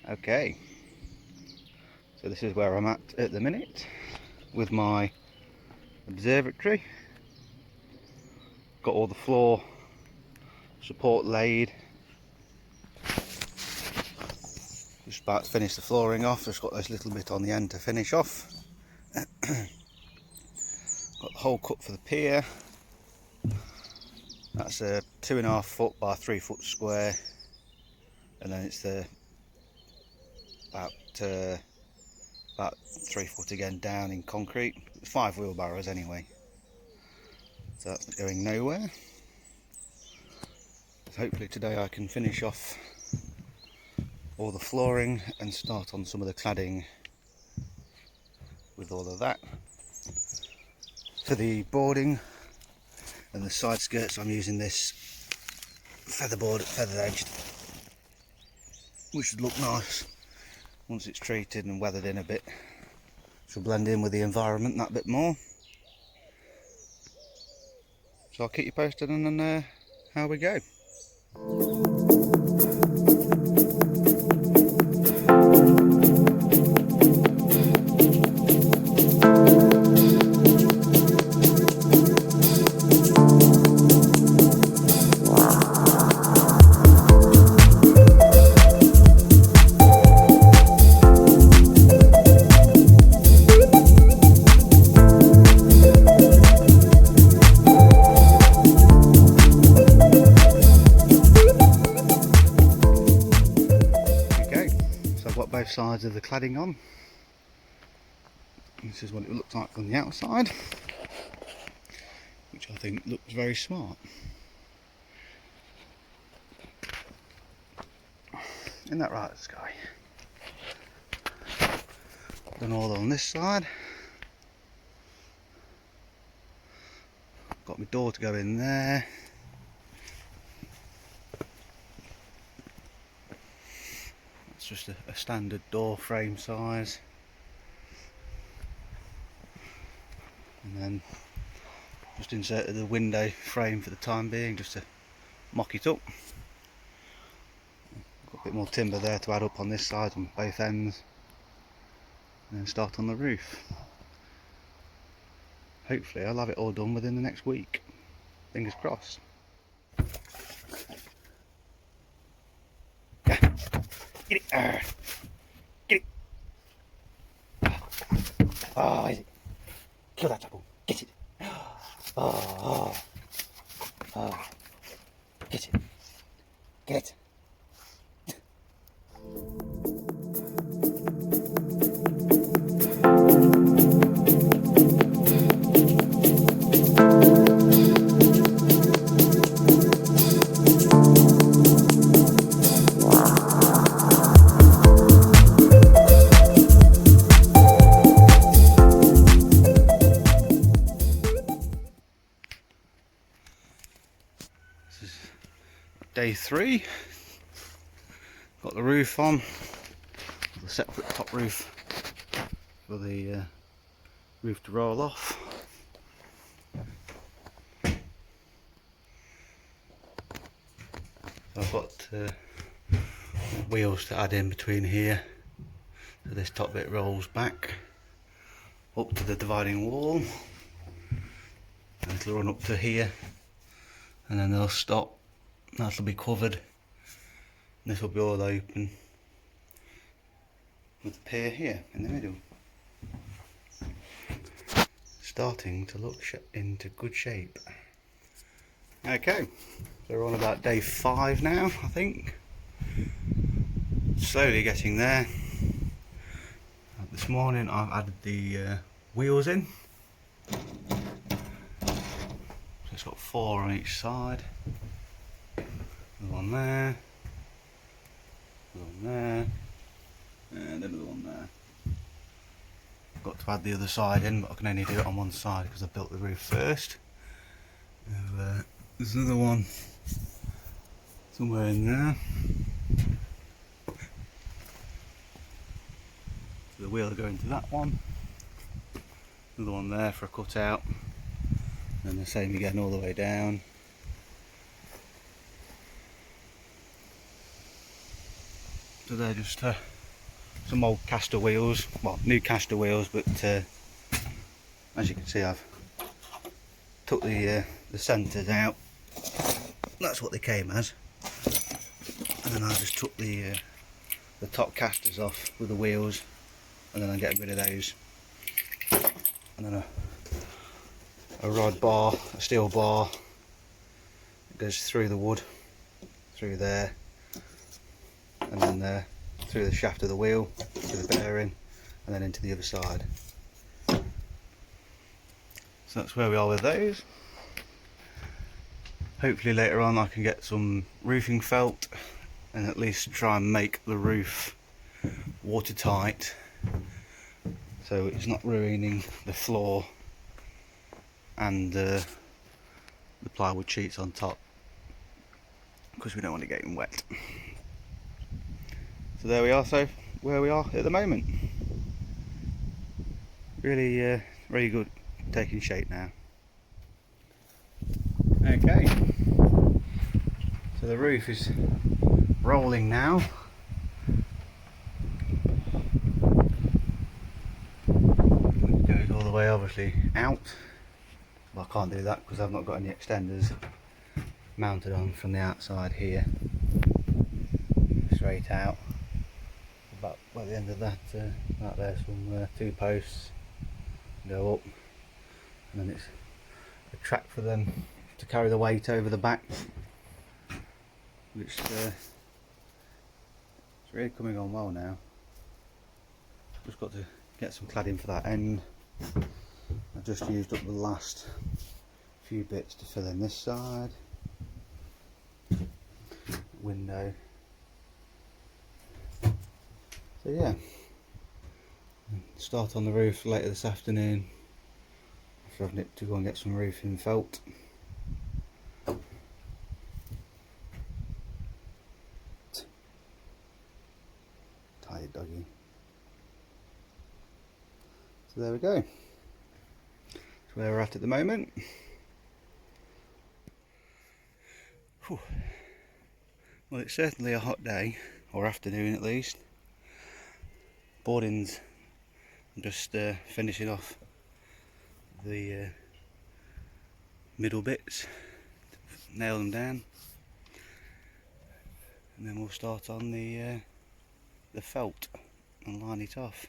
Okay, so this is where I'm at the minute with my observatory. Got all the floor support laid. Just about to finish the flooring off. Just got this little bit on the end to finish off. Got the hole cut for the pier. That's a 2.5 foot by 3 foot square, and then it's the about 3 foot again down in concrete. 5 wheelbarrows anyway, so that's going nowhere. So hopefully today I can finish off all the flooring and start on some of the cladding with all of that. For the boarding and the side skirts, I'm using this featherboard, feather edged, which should look nice once it's treated and weathered in a bit. Should blend in with the environment that bit more. So I'll keep you posted on how we go. Both sides of the cladding on. This is what it looks like from the outside, which I think looks very smart. Isn't that right, Sky? Done all on this side. Got my door to go in there. Just a standard door frame size, and then just inserted the window frame for the time being just to mock it up. Got a bit more timber there to add up on this side on both ends, and then start on the roof. Hopefully I'll have it all done within the next week, fingers crossed. Get it! Get it! Oh, is it? Kill that apple. Get it! Oh, get it! Get it! Day 3, got the roof on, the separate top roof for the roof to roll off. So I've got wheels to add in between here, so this top bit rolls back up to the dividing wall, and it'll run up to here, and then they'll stop. That'll be covered. This will be all open with the pier here in the middle. Starting to look into good shape. Okay, so we're on about day 5 now, I think. Slowly getting there. This morning I've added the wheels in. So it's got 4 on each side. Another one there, another one there, and another one there. I've got to add the other side in, but I can only do it on one side because I built the roof first. There's another one somewhere in there. So the wheel will go into that one. Another one there for a cutout, and the same again all the way down. So they're just some old caster wheels, well, new caster wheels, but as you can see, I've took the centres out. That's what they came as, and then I just took the top casters off with the wheels, and then I'm getting rid of those, and then a rod bar, a steel bar, it goes through the wood, through there, and then through the shaft of the wheel, to the bearing, and then into the other side. So that's where we are with those. Hopefully later on I can get some roofing felt and at least try and make the roof watertight, so it's not ruining the floor and the plywood sheets on top, because we don't want it getting wet. So there we are, so where we are at the moment. Really really good, taking shape now. Okay, so the roof is rolling now. It goes all the way obviously out. Well, I can't do that because I've not got any extenders mounted on from the outside here. Straight out. About by the end of that, right there, some 2 posts go up, and then it's a track for them to carry the weight over the back, which it's really coming on well now. Just got to get some cladding for that end. I've just used up the last few bits to fill in this side, window. So yeah, start on the roof later this afternoon after I've nipped to go and get some roofing felt. Tired doggy. So there we go. That's where we're at the moment. Whew. Well, it's certainly a hot day, or afternoon at least. Boardings, I'm just finishing off the middle bits, nail them down, and then we'll start on the felt and line it off.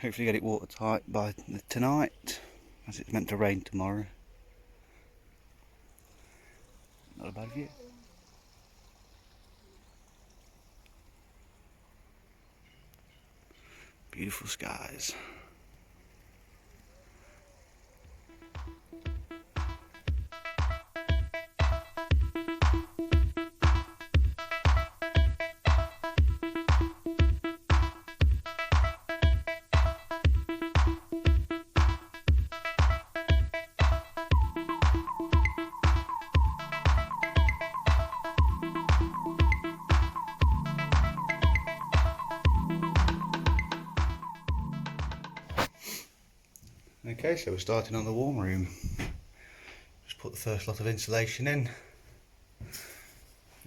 Hopefully get it watertight by tonight, as it's meant to rain tomorrow. Not a bad view. Beautiful skies. Okay, so we're starting on the warm room. Just put the first lot of insulation in.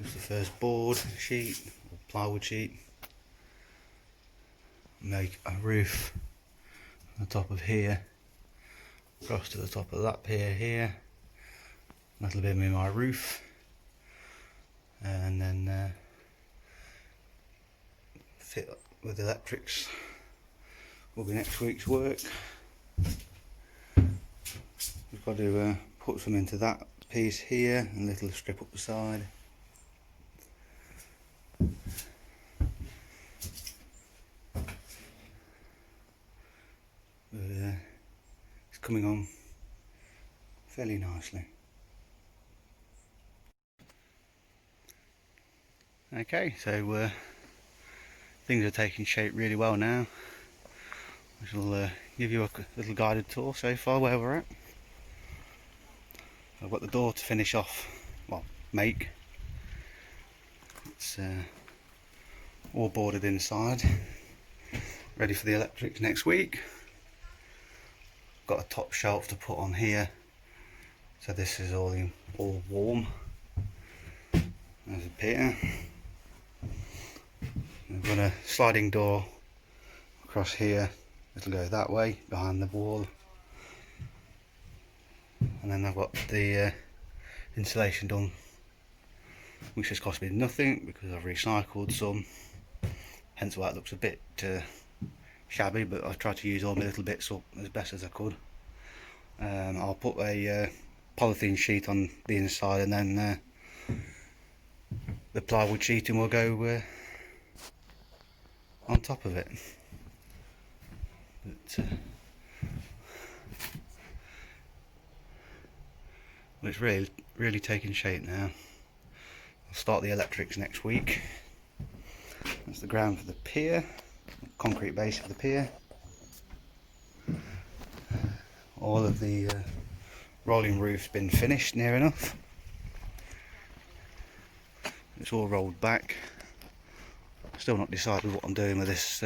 Just the first board sheet, or plywood sheet. Make a roof on the top of here, across to the top of that pier here. That'll be my roof. And then fit up with electrics will be next week's work. We've got to put some into that piece here and a little strip up the side. But, it's coming on fairly nicely. Okay, so things are taking shape really well now. I shall give you a little guided tour so far where we're at. I've got the door to finish off, well, make. It's all boarded inside, ready for the electrics next week. Got a top shelf to put on here, so this is all warm. There's a pier. We've I've got a sliding door across here. It'll go that way behind the wall, and then I've got the insulation done, which has cost me nothing because I've recycled some, hence why it looks a bit shabby, but I've tried to use all my little bits up as best as I could. I'll put a polythene sheet on the inside, and then the plywood sheeting will go on top of it. But well, it's really taking shape now. I'll start the electrics next week. That's the ground for the pier, the concrete base of the pier. All of the rolling roof's been finished near enough. It's all rolled back. Still not decided what I'm doing with this,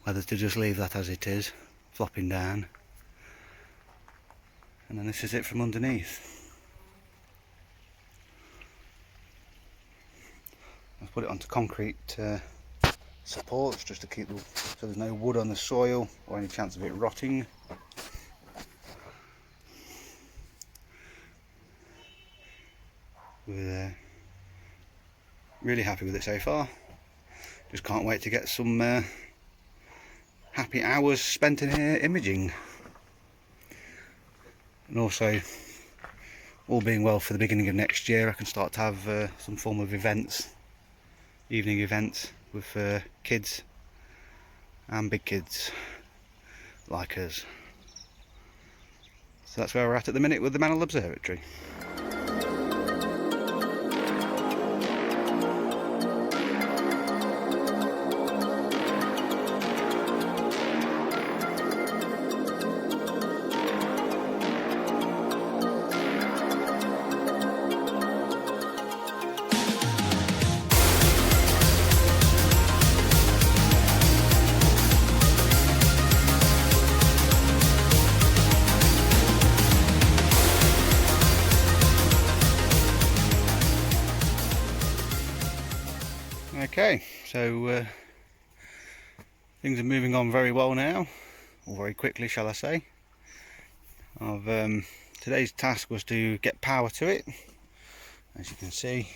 whether to just leave that as it is, flopping down. And then this is it from underneath. I've put it onto concrete supports just to keep so there's no wood on the soil or any chance of it rotting. We're really happy with it so far. Just can't wait to get some happy hours spent in here imaging. And also, all being well, for the beginning of next year I can start to have some form of events, evening events with kids and big kids like us. So that's where we're at the minute with the Mantle Observatory. Okay, so things are moving on very well now, or very quickly shall I say. Today's task was to get power to it. As you can see,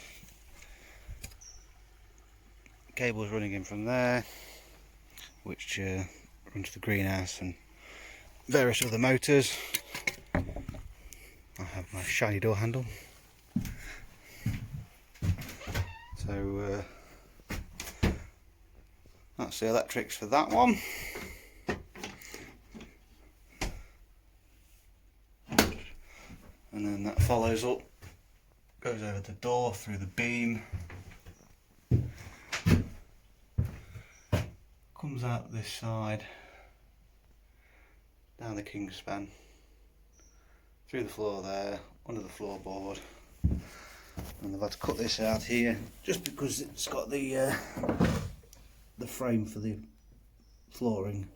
cables running in from there, which runs to the greenhouse and various other motors. I have my shiny door handle. So that's the electrics for that one. And then that follows up, goes over the door through the beam, comes out this side, down the kingspan, through the floor there, under the floorboard. And I've had to cut this out here just because it's got the frame for the flooring,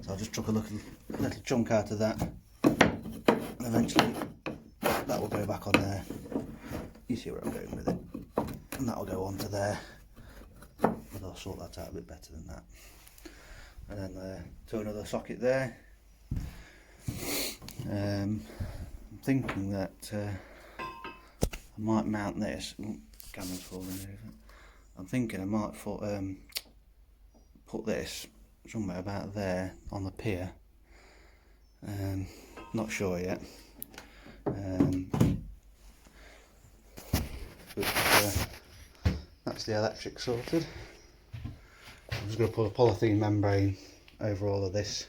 so I just took a little chunk out of that, and eventually that will go back on there. You see where I'm going with it, and that will go onto there, but I'll sort that out a bit better than that. And then to another socket there. I'm thinking that I might mount this. Ooh, camera's falling over. I'm thinking I might put this somewhere about there on the pier. Not sure yet. But that's the electric sorted. I'm just going to put a polythene membrane over all of this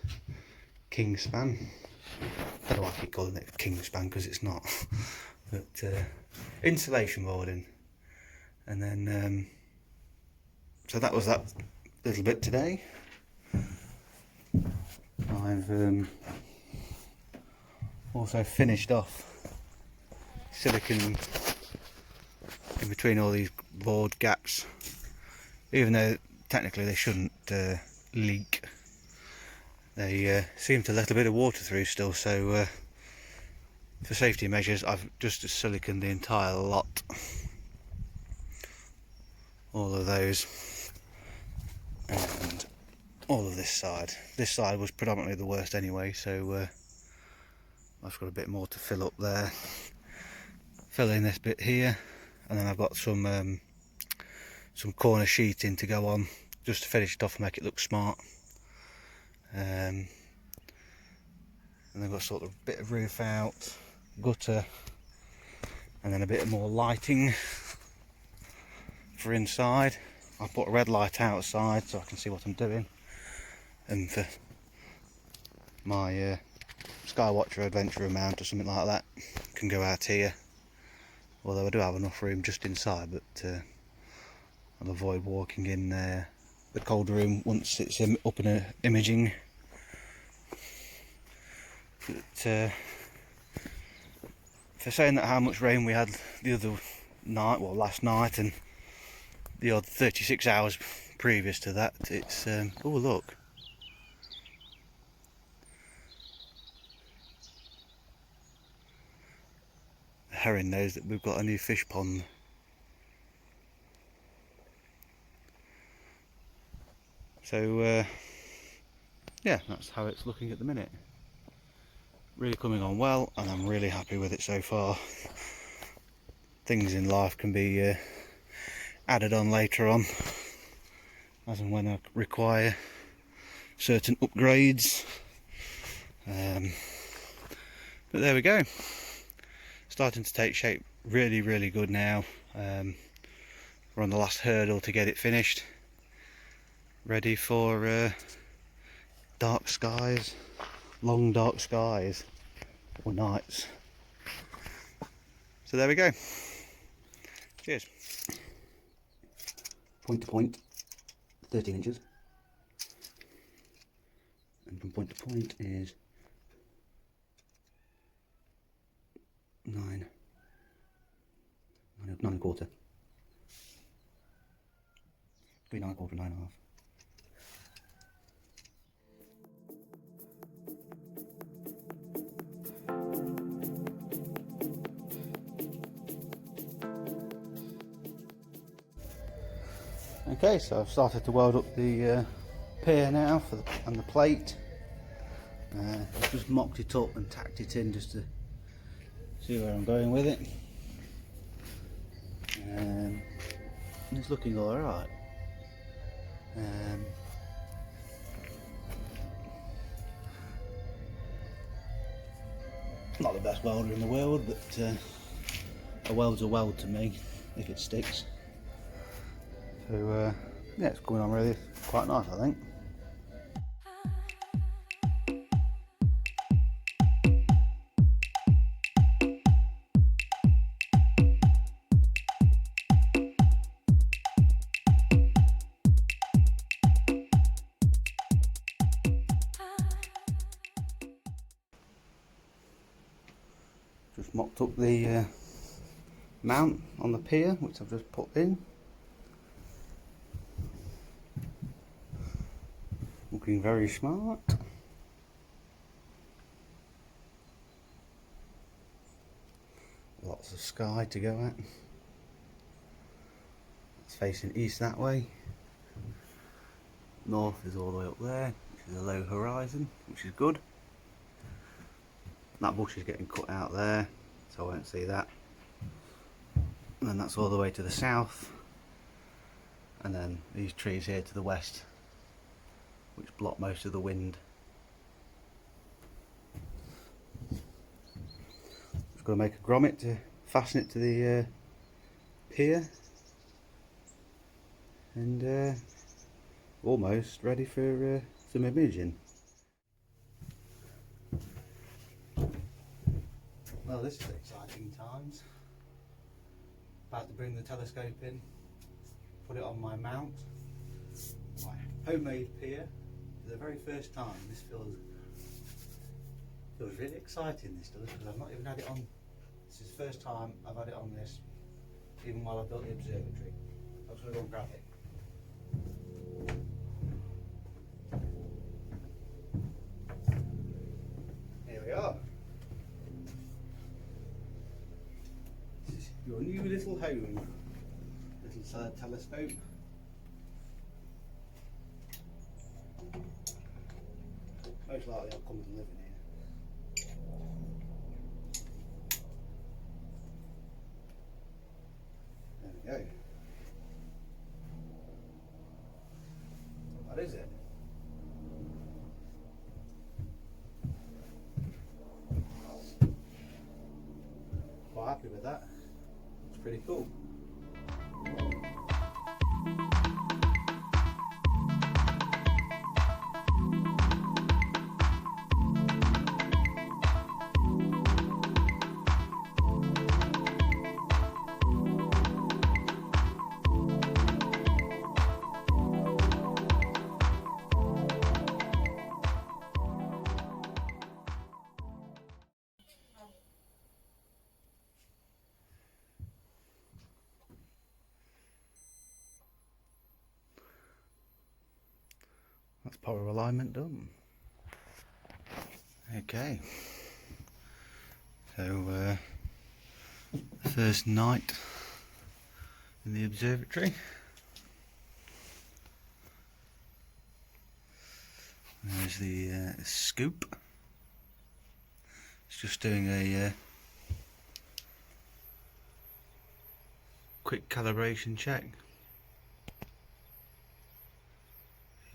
kingspan. I don't know why I keep calling it kingspan because it's not. But insulation boarding. And then so that was that little bit today. I've also finished off silicon in between all these board gaps, even though technically they shouldn't leak. They seem to let a bit of water through still, so for safety measures I've just siliconed the entire lot all of those, and all of this side. This side was predominantly the worst anyway, so I've got a bit more to fill up there. Fill in this bit here, and then I've got some corner sheeting to go on, just to finish it off and make it look smart. And I've got sort of a bit of roof out, gutter, and then a bit more lighting for inside. I'll put a red light outside so I can see what I'm doing, and for my Skywatcher Adventurer mount or something like that, can go out here. Although I do have enough room just inside, but I'll avoid walking in the cold room once it's up in imaging. But for saying that how much rain we had the other night, well last night, and the odd 36 hours previous to that, it's oh look, the herring knows that we've got a new fish pond. So yeah, that's how it's looking at the minute. Really coming on well, and I'm really happy with it so far. Things in life can be added on later on, as and when I require certain upgrades. But there we go. Starting to take shape really good now. We're on the last hurdle to get it finished. Ready for dark skies, long dark skies, or nights. So there we go. Cheers. Point to point, 13 inches. And from point to point is 9 1/4. Between 9 1/4 and 9 1/2. Okay, so I've started to weld up the pier now and the plate. I've just mocked it up and tacked it in just to see where I'm going with it. It's looking alright. Not the best welder in the world, but a weld's a weld to me if it sticks. So yeah, it's coming on really quite nice, I think. Just mocked up the mount on the pier, which I've just put in. Looking very smart. Lots of sky to go at. It's facing east that way. North is all the way up there, which is a low horizon, which is good. That bush is getting cut out there, so I won't see that. And then that's all the way to the south. And then these trees here to the west, which block most of the wind. Just got to make a grommet to fasten it to the pier, and almost ready for some imaging. Well, this is exciting times. About to bring the telescope in, put it on my mount. My homemade pier. For the very first time, this feels really exciting, this does, because I've not even had it on. This is the first time I've had it on this, even while I've built the observatory. I'm just going to go and grab it. Here we are. This is your new little home. Little telescope. Most likely I'll come and live in here. There we go. That is it. Quite happy with that. It's pretty cool. That's power alignment done. Okay, so first night in the observatory. There's the scoop. It's just doing a quick calibration check.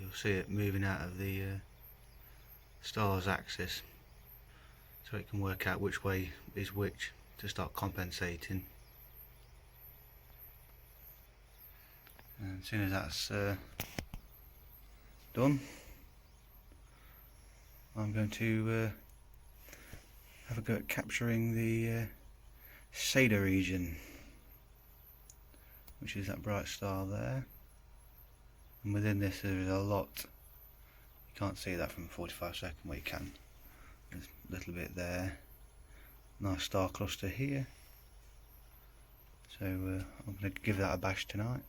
You'll see it moving out of the star's axis, so it can work out which way is which to start compensating. And as soon as that's done, I'm going to have a go at capturing the Seda region, which is that bright star there. And within this there is a lot. You can't see that from 45 second, well you can. There's a little bit there. Nice star cluster here. So I'm going to give that a bash tonight.